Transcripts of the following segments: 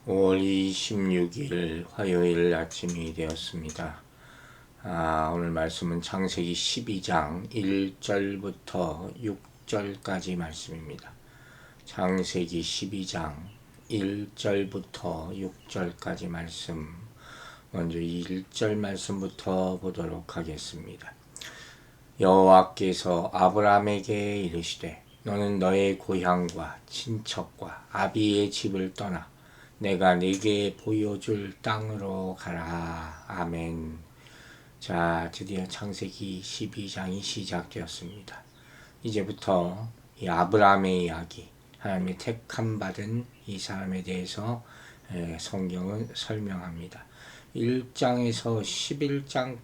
5월 26일 화요일 아침이 되었습니다. 오늘 말씀은 창세기 12장 1절부터 6절까지 말씀입니다. 창세기 12장 1절부터 6절까지 말씀, 먼저 1절 말씀부터 보도록 하겠습니다. 여호와께서 아브라함에게 이르시되 너는 너의 고향과 친척과 아비의 집을 떠나 내가 네게 보여줄 땅으로 가라. 아멘. 자, 드디어 창세기 12장이 시작되었습니다. 이제부터 이 아브라함의 이야기, 하나님의 택함 받은 이 사람에 대해서 성경은 설명합니다. 1장에서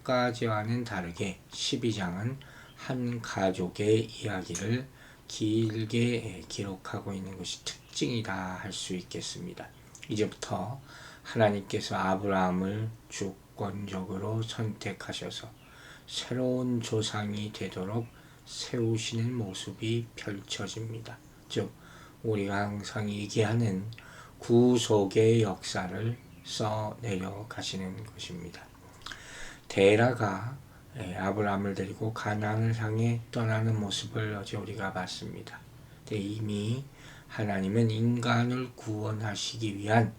11장까지와는 다르게 12장은 한 가족의 이야기를 길게 기록하고 있는 것이 특징이다 할 수 있겠습니다. 이제부터 하나님께서 아브라함을 주권적으로 선택하셔서 새로운 조상이 되도록 세우시는 모습이 펼쳐집니다. 즉 우리가 항상 얘기하는 구속의 역사를 써내려 가시는 것입니다. 데라가 아브라함을 데리고 가나안을 향해 떠나는 모습을 어제 우리가 봤습니다. 이미 하나님은 인간을 구원하시기 위한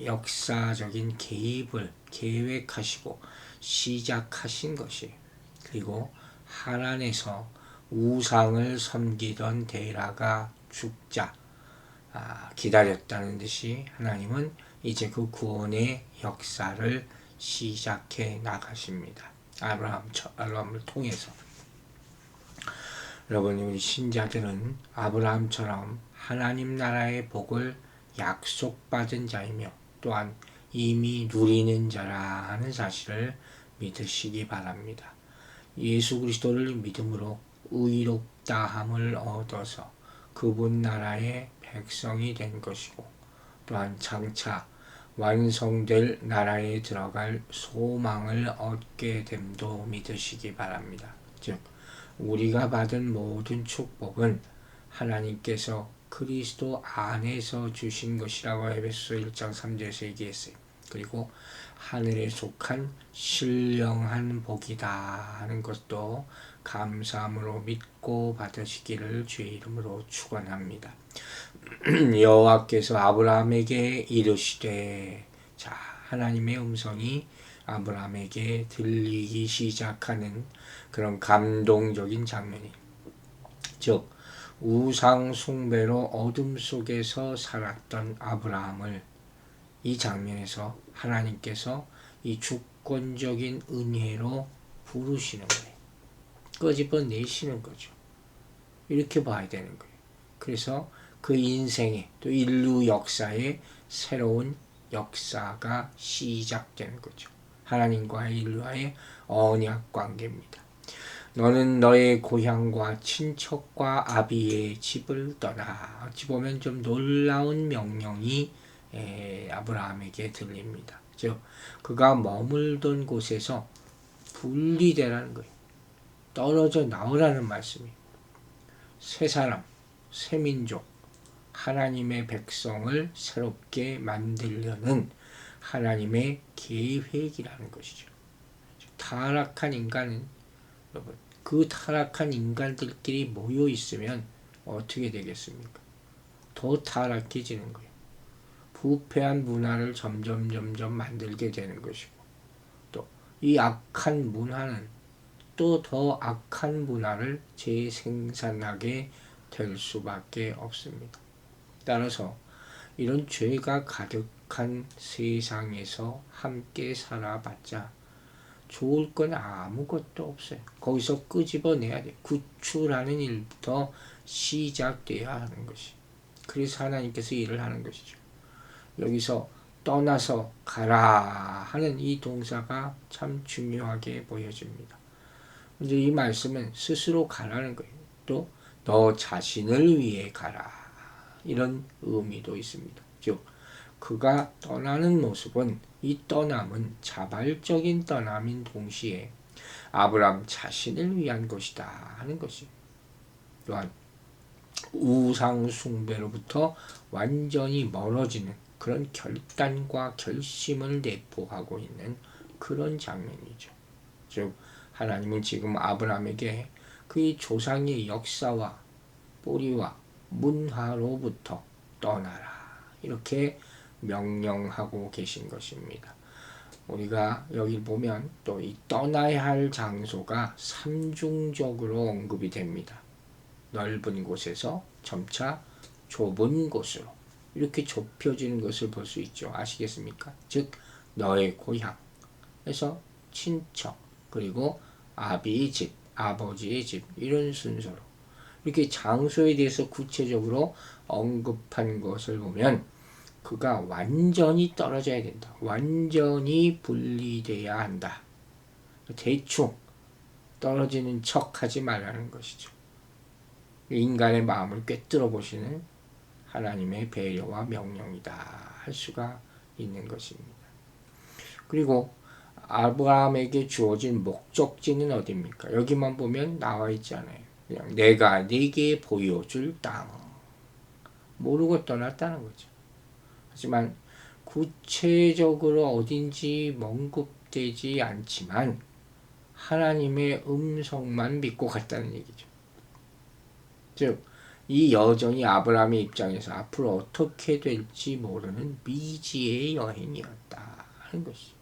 역사적인 개입을 계획하시고 시작하신 것이, 그리고 하란에서 우상을 섬기던 데라가 죽자 기다렸다는 듯이 하나님은 이제 그 구원의 역사를 시작해 나가십니다. 아브라함을 통해서. 여러분, 우리 신자들은 아브라함처럼 하나님 나라의 복을 약속받은 자이며 또한 이미 누리는 자라 하는 사실을 믿으시기 바랍니다. 예수 그리스도를 믿음으로 의롭다함을 얻어서 그분 나라의 백성이 된 것이고, 또한 장차 완성될 나라에 들어갈 소망을 얻게 됨도 믿으시기 바랍니다. 즉 우리가 받은 모든 축복은 하나님께서 그리스도 안에서 주신 것이라고 에베소 1장 3절에서 얘기했어요. 그리고 하늘에 속한 신령한 복이다 하는 것도 감사함으로 믿고 받으시기를 주의 이름으로 축원합니다. 여호와께서 아브라함에게 이르시되, 자, 하나님의 음성이 아브라함에게 들리기 시작하는 그런 감동적인 장면이, 즉 우상 숭배로 어둠 속에서 살았던 아브라함을 이 장면에서 하나님께서 이 주권적인 은혜로 부르시는 거예요. 끄집어내시는 거죠. 이렇게 봐야 되는 거예요. 그래서 그 인생의, 또 인류 역사의 새로운 역사가 시작되는 거죠. 하나님과의 인류와의 언약 관계입니다. 너는 너의 고향과 친척과 아비의 집을 떠나. 어찌 보면 좀 놀라운 명령이 아브라함에게 들립니다. 즉 그가 머물던 곳에서 분리되라는 거예요. 떨어져 나오라는 말씀이에요. 새 사람, 새 민족, 하나님의 백성을 새롭게 만들려는 하나님의 계획이라는 것이죠. 타락한 인간은, 여러분, 그 타락한 인간들끼리 모여 있으면 어떻게 되겠습니까? 더 타락해지는 거예요. 부패한 문화를 점점 만들게 되는 것이고, 또 이 악한 문화는 또 더 악한 문화를 재생산하게 될 수밖에 없습니다. 따라서 이런 죄가 가득한 세상에서 함께 살아봤자 좋을 건 아무것도 없어요. 거기서 끄집어내야 돼. 구출하는 일부터 시작돼야 하는 것이. 그래서 하나님께서 일을 하는 것이죠. 여기서 떠나서 가라 하는 이 동사가 참 중요하게 보여집니다. 근데 이 말씀은 스스로 가라는 거예요. 또 너 자신을 위해 가라, 이런 의미도 있습니다. 즉 그가 떠나는 모습은, 이 떠남은 자발적인 떠남인 동시에 아브라함 자신을 위한 것이다 하는 것이, 또한 우상 숭배로부터 완전히 멀어지는 그런 결단과 결심을 내포하고 있는 그런 장면이죠. 즉 하나님은 지금 아브라함에게 그의 조상의 역사와 뿌리와 문화로부터 떠나라 이렇게 명령하고 계신 것입니다. 우리가 여기 보면 또 이 떠나야 할 장소가 삼중적으로 언급이 됩니다. 넓은 곳에서 점차 좁은 곳으로 이렇게 좁혀지는 것을 볼 수 있죠. 아시겠습니까? 즉 너의 고향에서 친척 그리고 아비의 집, 아버지의 집 이런 순서로 이렇게 장소에 대해서 구체적으로 언급한 것을 보면 그가 완전히 떨어져야 된다. 완전히 분리돼야 한다. 대충 떨어지는 척 하지 말라는 것이죠. 인간의 마음을 꿰뚫어 보시는 하나님의 배려와 명령이다 할 수가 있는 것입니다. 그리고 아브라함에게 주어진 목적지는 어디입니까? 여기만 보면 나와 있잖아요. 그냥 내가 네게 보여줄 땅. 모르고 떠났다는 거죠. 하지만 구체적으로 어딘지 언급되지 않지만 하나님의 음성만 믿고 갔다는 얘기죠. 즉, 이 여정이 아브라함의 입장에서 앞으로 어떻게 될지 모르는 미지의 여행이었다 하는 것이죠.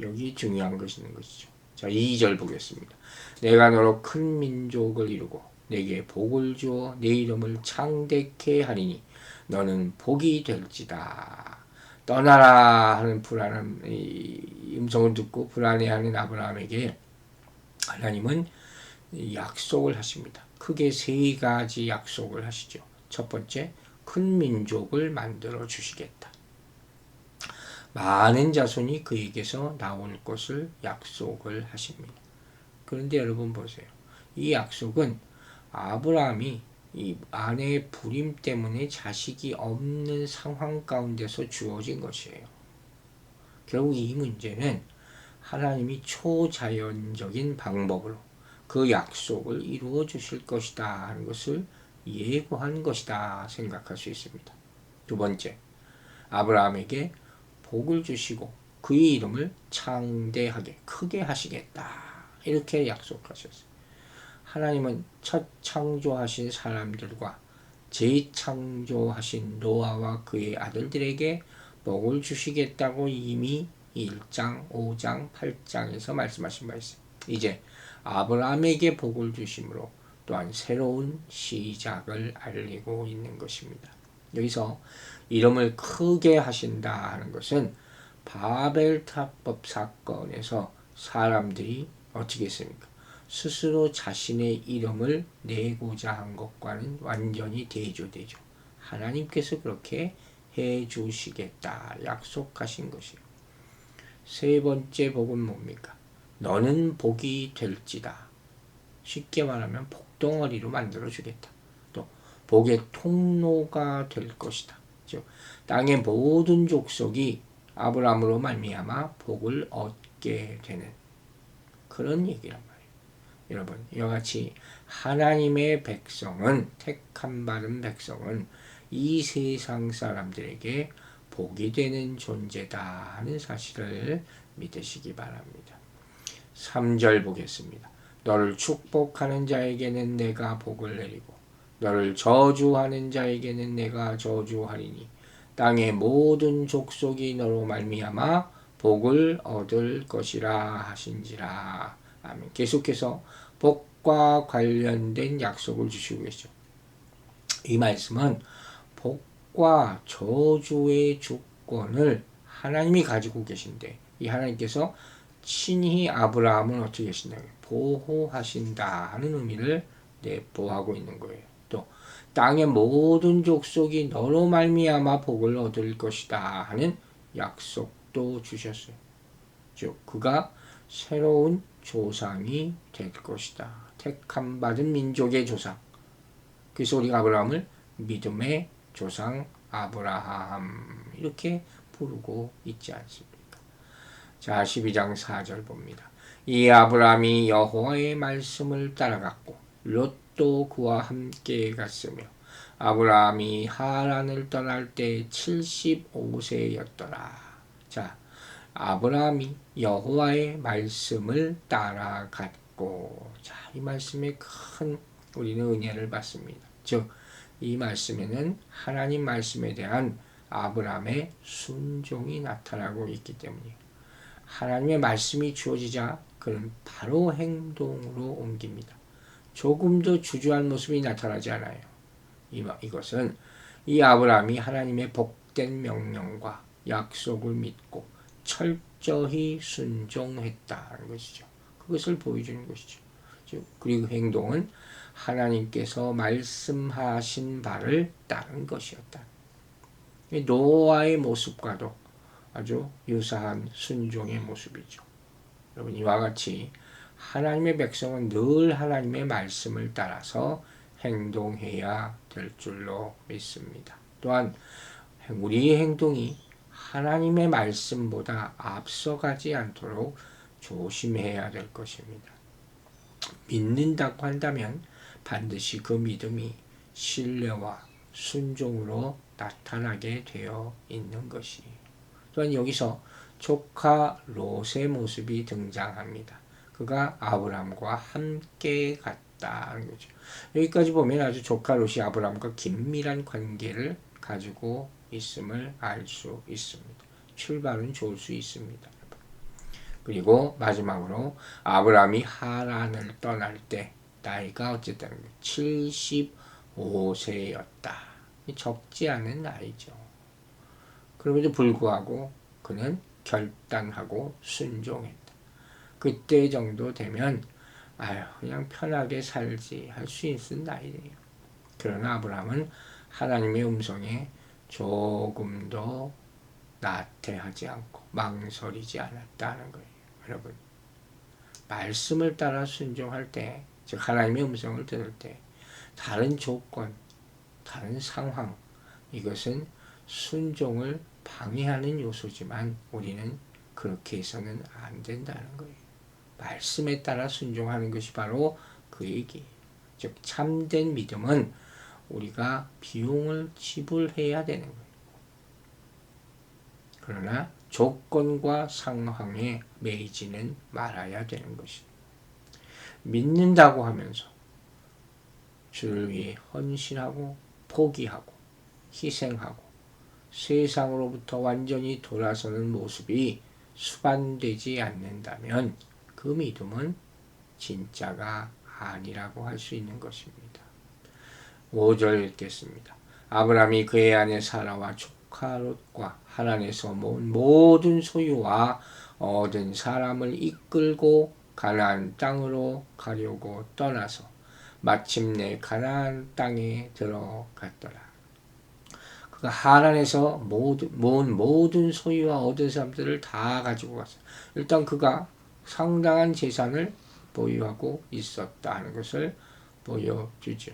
여기 중요한 것이 있는 것이죠. 자, 2절 보겠습니다. 내가 너로 큰 민족을 이루고 내게 복을 주어 내 이름을 창대케 하리니 너는 복이 될지다. 떠나라 하는 불안한 음성을 듣고 불안해하는 아브라함에게 하나님은 약속을 하십니다. 크게 세 가지 약속을 하시죠. 첫 번째, 큰 민족을 만들어 주시겠다. 많은 자손이 그에게서 나올 것을 약속을 하십니다. 그런데 여러분 보세요. 이 약속은 아브라함이 이 아내의 불임 때문에 자식이 없는 상황 가운데서 주어진 것이에요. 결국 이 문제는 하나님이 초자연적인 방법으로 그 약속을 이루어 주실 것이다 하는 것을 예고한 것이다 생각할 수 있습니다. 두 번째, 아브라함에게 복을 주시고 그의 이름을 창대하게 크게 하시겠다 이렇게 약속하셨어요. 하나님은 첫 창조하신 사람들과 재창조하신 노아와 그의 아들들에게 복을 주시겠다고 이미 1장, 5장, 8장에서 말씀하신 바 있어요. 이제 아브라함에게 복을 주심으로 또한 새로운 시작을 알리고 있는 것입니다. 여기서 이름을 크게 하신다 하는 것은 바벨탑법 사건에서 사람들이 어떻게 했습니까? 스스로 자신의 이름을 내고자 한 것과는 완전히 대조되죠. 하나님께서 그렇게 해주시겠다 약속하신 것이에요. 세 번째 복은 뭡니까? 너는 복이 될지다. 쉽게 말하면 복덩어리로 만들어주겠다. 또 복의 통로가 될 것이다. 즉 땅의 모든 족속이 아브라함으로 말미암아 복을 얻게 되는 그런 얘기란 말이에요. 여러분, 이와 같이 하나님의 백성은, 택함 받은 백성은 이 세상 사람들에게 복이 되는 존재다 하는 사실을 믿으시기 바랍니다. 3절 보겠습니다. 너를 축복하는 자에게는 내가 복을 내리고 너를 저주하는 자에게는 내가 저주하리니 땅의 모든 족속이 너로 말미암아 복을 얻을 것이라 하신지라. 아멘. 계속해서 복과 관련된 약속을 주시고 계시죠. 이 말씀은 복과 저주의 주권을 하나님이 가지고 계신데 이 하나님께서 친히 아브라함을 어떻게 하신다? 보호하신다 하는 의미를 내포하고 있는 거예요. 또 땅의 모든 족속이 너로 말미암아 복을 얻을 것이다 하는 약속도 주셨어요. 즉 그가 새로운 조상이 될 것이다. 택함 받은 민족의 조상. 그래서 우리가 아브라함을 믿음의 조상 아브라함 이렇게 부르고 있지 않습니까? 자, 12장 4절 봅니다. 이 아브라함이 여호와의 말씀을 따라갔고 롯도 그와 함께 갔으며 아브라함이 하란을 떠날 때 75세였더라. 자, 아브라함이 여호와의 말씀을 따라갔고, 자, 이 말씀에 큰 우리는 은혜를 받습니다. 즉, 이 말씀에는 하나님 말씀에 대한 아브라함의 순종이 나타나고 있기 때문이에요. 하나님의 말씀이 주어지자 그는 바로 행동으로 옮깁니다. 조금도 주저할 모습이 나타나지 않아요. 이것은 이 아브라함이 하나님의 복된 명령과 약속을 믿고 철저히 순종했다는 것이죠. 그것을 보여주는 것이죠. 그리고 행동은 하나님께서 말씀하신 바를 따른 것이었다. 노아의 모습과도 아주 유사한 순종의 모습이죠. 여러분, 이와 같이 하나님의 백성은 늘 하나님의 말씀을 따라서 행동해야 될 줄로 믿습니다. 또한 우리의 행동이 하나님의 말씀보다 앞서가지 않도록 조심해야 될 것입니다. 믿는다고 한다면 반드시 그 믿음이 신뢰와 순종으로 나타나게 되어 있는 것이. 또한 여기서 조카 롯의 모습이 등장합니다. 그가 아브람과 함께 갔다는 거죠. 여기까지 보면 아주 조카 롯이 아브람과 긴밀한 관계를 가지고 있음을 알 수 있습니다. 출발은 좋을 수 있습니다. 그리고 마지막으로 아브람이 하란을 떠날 때 나이가 어쨌든 75세였다. 적지 않은 나이죠. 그럼에도 불구하고 그는 결단하고 순종했다. 그때 정도 되면 그냥 편하게 살지 할 수 있는 나이래요. 그러나 아브라함은 하나님의 음성에 조금도 나태하지 않고 망설이지 않았다는 거예요. 여러분, 말씀을 따라 순종할 때, 즉 하나님의 음성을 들을 때 다른 조건, 다른 상황, 이것은 순종을 방해하는 요소지만 우리는 그렇게 해서는 안 된다는 거예요. 말씀에 따라 순종하는 것이 바로 그 얘기예요. 즉 참된 믿음은 우리가 비용을 지불해야 되는 거예요. 그러나 조건과 상황에 매이지는 말아야 되는 것이에요. 믿는다고 하면서 주를 위해 헌신하고 포기하고 희생하고 세상으로부터 완전히 돌아서는 모습이 수반되지 않는다면 그 믿음은 진짜가 아니라고 할 수 있는 것입니다. 5절 읽겠습니다. 아브라함이 그의 아내 사라와 조카 롯과 하란에서 모은 모든 소유와 얻은 사람을 이끌고 가나안 땅으로 가려고 떠나서 마침내 가나안 땅에 들어갔더라. 그가 하란에서 모은 모든 소유와 얻은 사람들을 다 가지고 갔어요. 일단 그가 상당한 재산을 보유하고 있었다 하는 것을 보여주죠.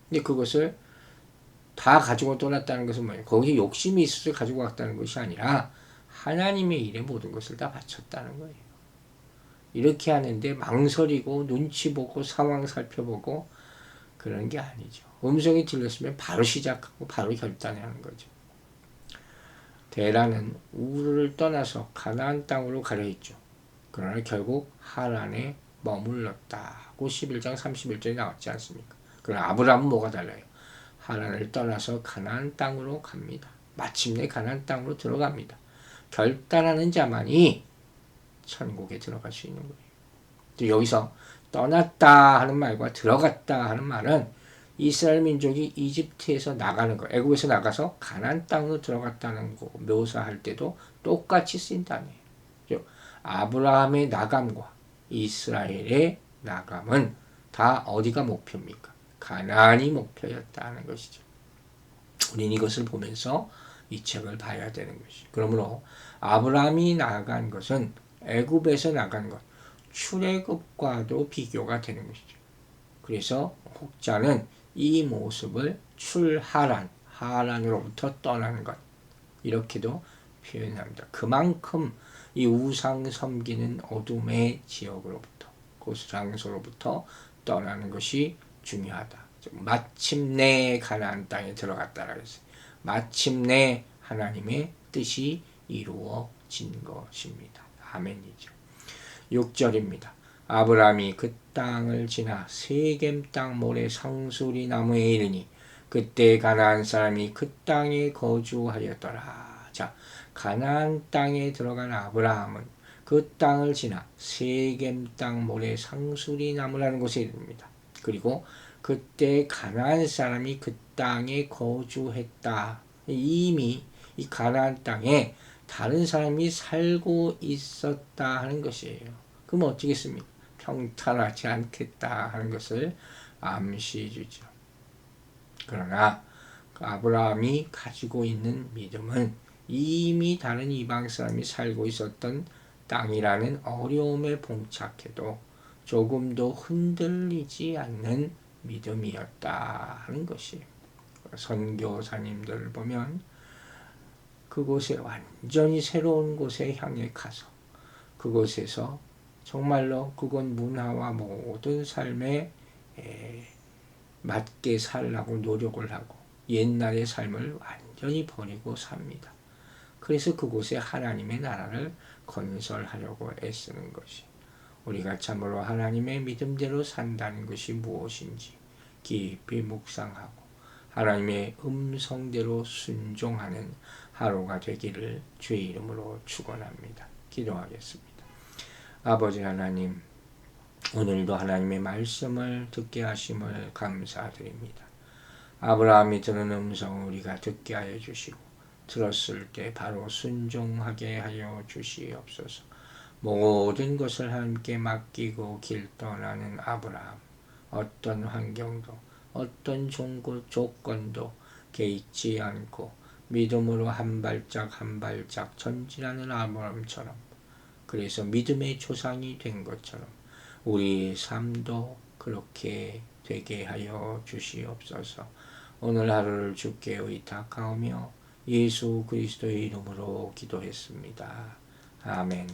근데 그것을 다 가지고 떠났다는 것은 뭐예요? 거기에 욕심이 있어서 가지고 갔다는 것이 아니라 하나님의 일에 모든 것을 다 바쳤다는 거예요. 이렇게 하는데 망설이고 눈치 보고 상황 살펴보고 그런 게 아니죠. 음성이 들렸으면 바로 시작하고 바로 결단하는 거죠. 데라는 우르를 떠나서 가나안 땅으로 가려 했죠. 그러나 결국 하란에 머물렀다고 11장 31절에 나왔지 않습니까? 그러나 아브라함은 뭐가 달라요? 하란을 떠나서 가나안 땅으로 갑니다. 마침내 가나안 땅으로 들어갑니다. 결단하는 자만이 천국에 들어갈 수 있는 거예요. 여기서 떠났다 하는 말과 들어갔다 하는 말은 이스라엘 민족이 이집트에서 나가는 거, 애굽에서 나가서 가나안 땅으로 들어갔다는 거 묘사할 때도 똑같이 쓰인다는 거예요. 아브라함의 나감과 이스라엘의 나감은 다 어디가 목표입니까? 가나안이 목표였다는 것이죠. 우리는 이것을 보면서 이 책을 봐야 되는 것이죠. 그러므로 아브라함이 나간 것은 애굽에서 나간 것, 출애굽과도 비교가 되는 것이죠. 그래서 혹자는 이 모습을 출하란, 하란으로부터 떠나는 것, 이렇게도 표현합니다. 그만큼 이 우상 섬기는 어둠의 지역으로부터, 그 장소로부터 떠나는 것이 중요하다. 마침내 가나안 땅에 들어갔다라고 했어요. 마침내 하나님의 뜻이 이루어진 것입니다. 아멘이죠. 6절입니다. 아브라함이 그 땅을 지나 세겜 땅 모래 상수리 나무에 이르니 그때 가나안 사람이 그 땅에 거주하였더라. 자, 가나안 땅에 들어간 아브라함은 그 땅을 지나 세겜 땅 모래 상수리 나무라는 곳에 이릅니다. 그리고 그때 가나안 사람이 그 땅에 거주했다. 이미 이 가나안 땅에 다른 사람이 살고 있었다 하는 것이에요. 그럼 어쩌겠습니까? 평탄하지 않겠다 하는 것을 암시해 주죠. 그러나 아브라함이 가지고 있는 믿음은 이미 다른 이방 사람이 살고 있었던 땅이라는 어려움에 봉착해도 조금도 흔들리지 않는 믿음이었다 하는 것이에요. 선교사님들을 보면 그곳에 완전히 새로운 곳에 향해 가서 그곳에서 정말로 그곳 문화와 모든 삶에 맞게 살라고 노력을 하고 옛날의 삶을 완전히 버리고 삽니다. 그래서 그곳에 하나님의 나라를 건설하려고 애쓰는 것이 우리가 참으로 하나님의 믿음대로 산다는 것이 무엇인지 깊이 묵상하고 하나님의 음성대로 순종하는 하루가 되기를 주의 이름으로 축원합니다. 기도하겠습니다. 아버지 하나님, 오늘도 하나님의 말씀을 듣게 하심을 감사드립니다. 아브라함이 들은 음성을 우리가 듣게 하여 주시고 들었을 때 바로 순종하게 하여 주시옵소서. 모든 것을 하나님께 맡기고 길 떠나는 아브라함, 어떤 환경도 어떤 조건도 개의치 않고 믿음으로 한 발짝 한 발짝 전진하는 아브라함처럼, 그래서 믿음의 조상이 된 것처럼 우리의 삶도 그렇게 되게 하여 주시옵소서. 오늘 하루를 주께 의탁하오며 예수 그리스도의 이름으로 기도했습니다. 아멘.